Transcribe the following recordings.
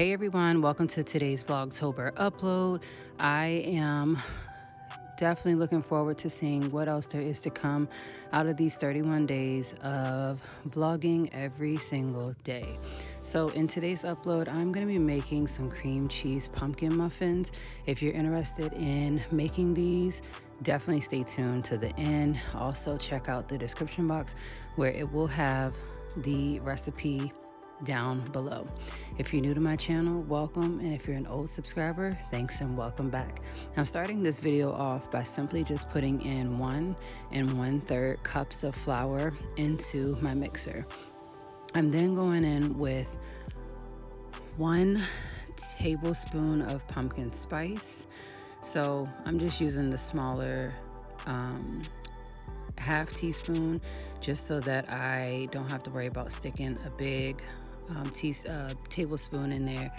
Hey everyone, welcome to today's Vlogtober upload. I am definitely looking forward to seeing what else there is to come out of these 31 days of vlogging every single day. So in today's upload, I'm going to be making some cream cheese pumpkin muffins. If you're interested in making these, definitely stay tuned to the end. Also check out the description box where it will have the recipe down below. If you're new to my channel, welcome, and if you're an old subscriber, thanks and welcome back. I'm starting this video off by simply just putting in 1 1/3 cups of flour into my mixer. I'm then going in with 1 tablespoon of pumpkin spice. So I'm just using the smaller half teaspoon just so that I don't have to worry about sticking a big tablespoon in there.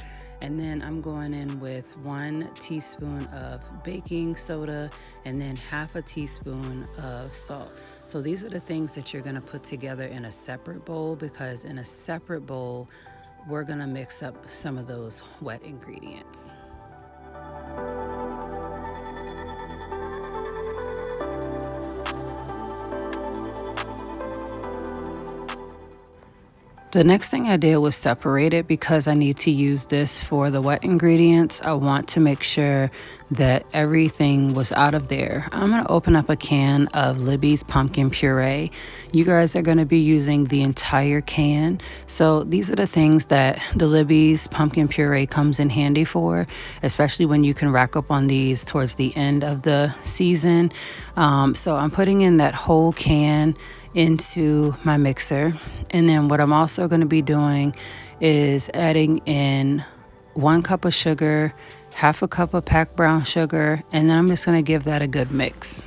And then I'm going in with 1 teaspoon of baking soda and then half a teaspoon of salt. So these are the things that you're going to put together in a separate bowl, because in a separate bowl we're going to mix up some of those wet ingredients. The next thing I did was separate it because I need to use this for the wet ingredients. I want to make sure that everything was out of there. I'm going to open up a can of Libbys pumpkin puree. You guys are going to be using the entire can. So these are the things that the Libbys pumpkin puree comes in handy for, especially when you can rack up on these towards the end of the season. So I'm putting in that whole can into my mixer, and then what I'm also going to be doing is adding in 1 cup of sugar, half a cup of packed brown sugar, and then I'm just going to give that a good mix.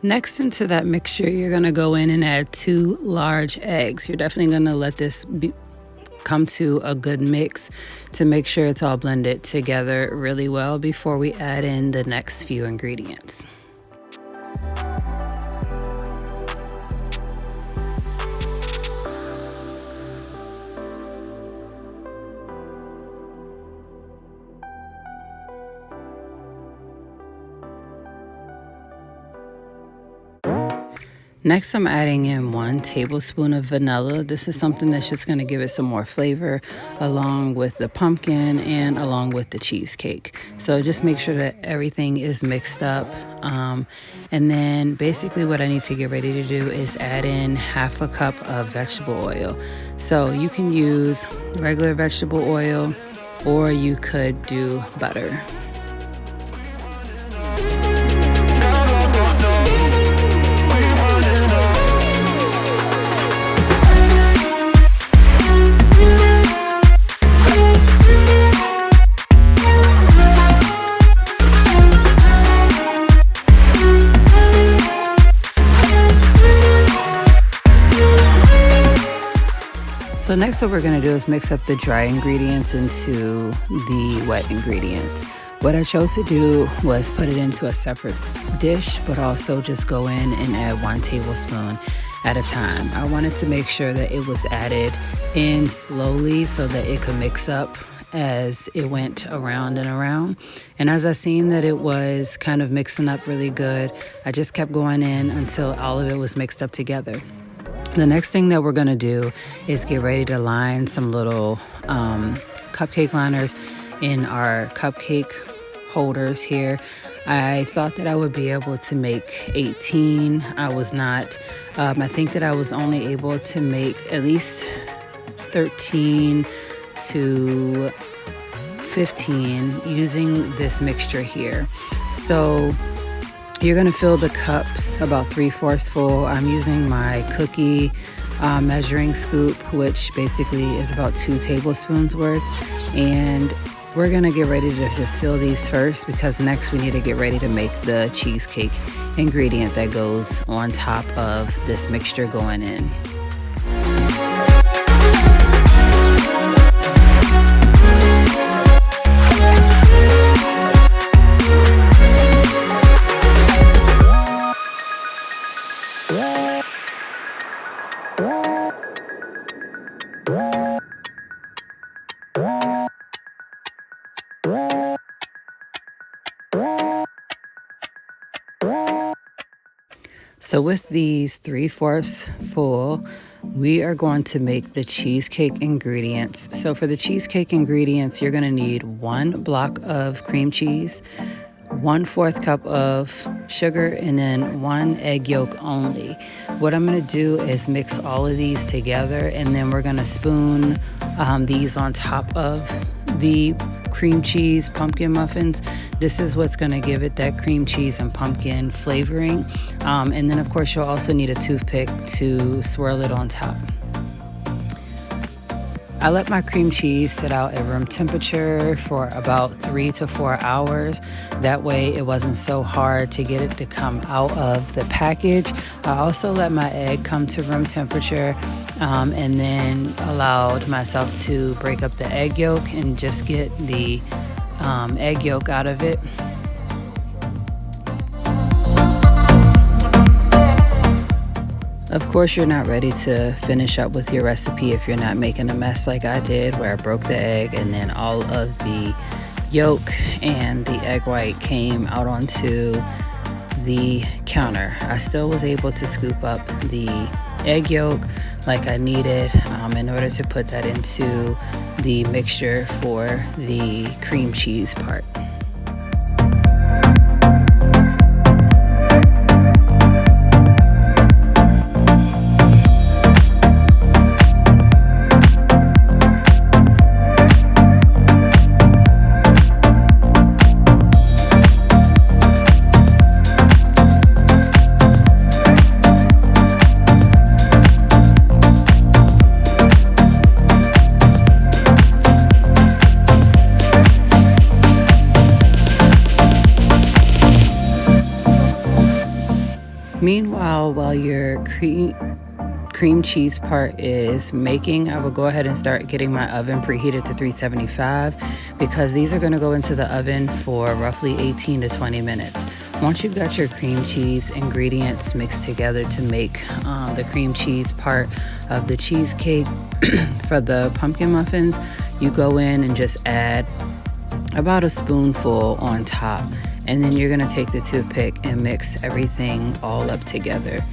Next, into that mixture, you're going to go in and add 2 large eggs. You're definitely going to let this come to a good mix to make sure it's all blended together really well before we add in the next few ingredients. Next, I'm adding in 1 tablespoon of vanilla. This is something that's just going to give it some more flavor along with the pumpkin and along with the cheesecake. So just make sure that everything is mixed up. And then basically what I need to get ready to do is add in half a cup of vegetable oil. So you can use regular vegetable oil or you could do butter. So next what we're going to do is mix up the dry ingredients into the wet ingredients. What I chose to do was put it into a separate dish, but also just go in and add 1 tablespoon at a time. I wanted to make sure that it was added in slowly so that it could mix up as it went around and around. And as I seen that it was kind of mixing up really good, I just kept going in until all of it was mixed up together. The next thing that we're going to do is get ready to line some little cupcake liners in our cupcake holders here. I thought that I would be able to make 18. I was not. I think that I was only able to make at least 13 to 15 using this mixture here. So you're going to fill the cups about 3/4 full. I'm using my cookie measuring scoop, which basically is about 2 tablespoons worth. And we're gonna get ready to just fill these first, because next we need to get ready to make the cheesecake ingredient that goes on top of this mixture going in. So with these 3/4 full, we are going to make the cheesecake ingredients. So for the cheesecake ingredients, you're gonna need 1 block of cream cheese, 1/4 cup of sugar, and then 1 egg yolk only. What I'm gonna do is mix all of these together, and then we're gonna spoon these on top of the cream cheese pumpkin muffins. This is what's gonna give it that cream cheese and pumpkin flavoring. And then of course you'll also need a toothpick to swirl it on top. I let my cream cheese sit out at room temperature for about 3 to 4 hours. That way it wasn't so hard to get it to come out of the package. I also let my egg come to room temperature, and then allowed myself to break up the egg yolk and just get the egg yolk out of it. Of course, you're not ready to finish up with your recipe if you're not making a mess like I did, where I broke the egg and then all of the yolk and the egg white came out onto the counter. I still was able to scoop up the egg yolk like I needed in order to put that into the mixture for the cream cheese part. Meanwhile, while your cream cheese part is making, I will go ahead and start getting my oven preheated to 375, because these are going to go into the oven for roughly 18 to 20 minutes. Once you've got your cream cheese ingredients mixed together to make the cream cheese part of the cheesecake for the pumpkin muffins, you go in and just add about a spoonful on top. And then you're gonna take the toothpick and mix everything all up together.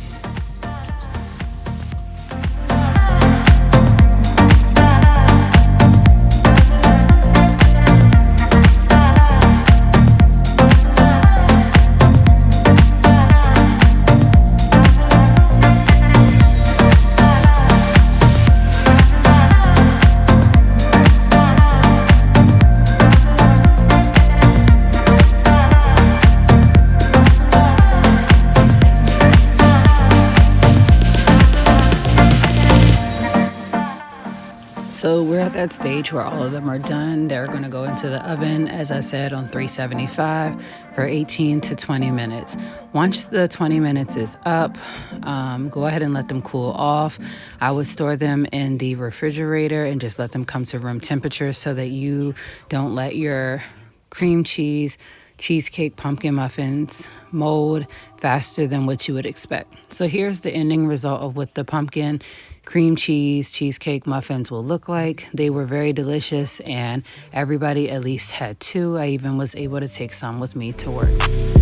So we're at that stage where all of them are done. They're going to go into the oven, as I said, on 375 for 18 to 20 minutes. Once the 20 minutes is up, go ahead and let them cool off. I would store them in the refrigerator and just let them come to room temperature so that you don't let your cream cheese cheesecake pumpkin muffins mold faster than what you would expect. So here's the ending result of what the pumpkin cream cheese cheesecake muffins will look like. They were very delicious, and everybody at least had 2. I even was able to take some with me to work.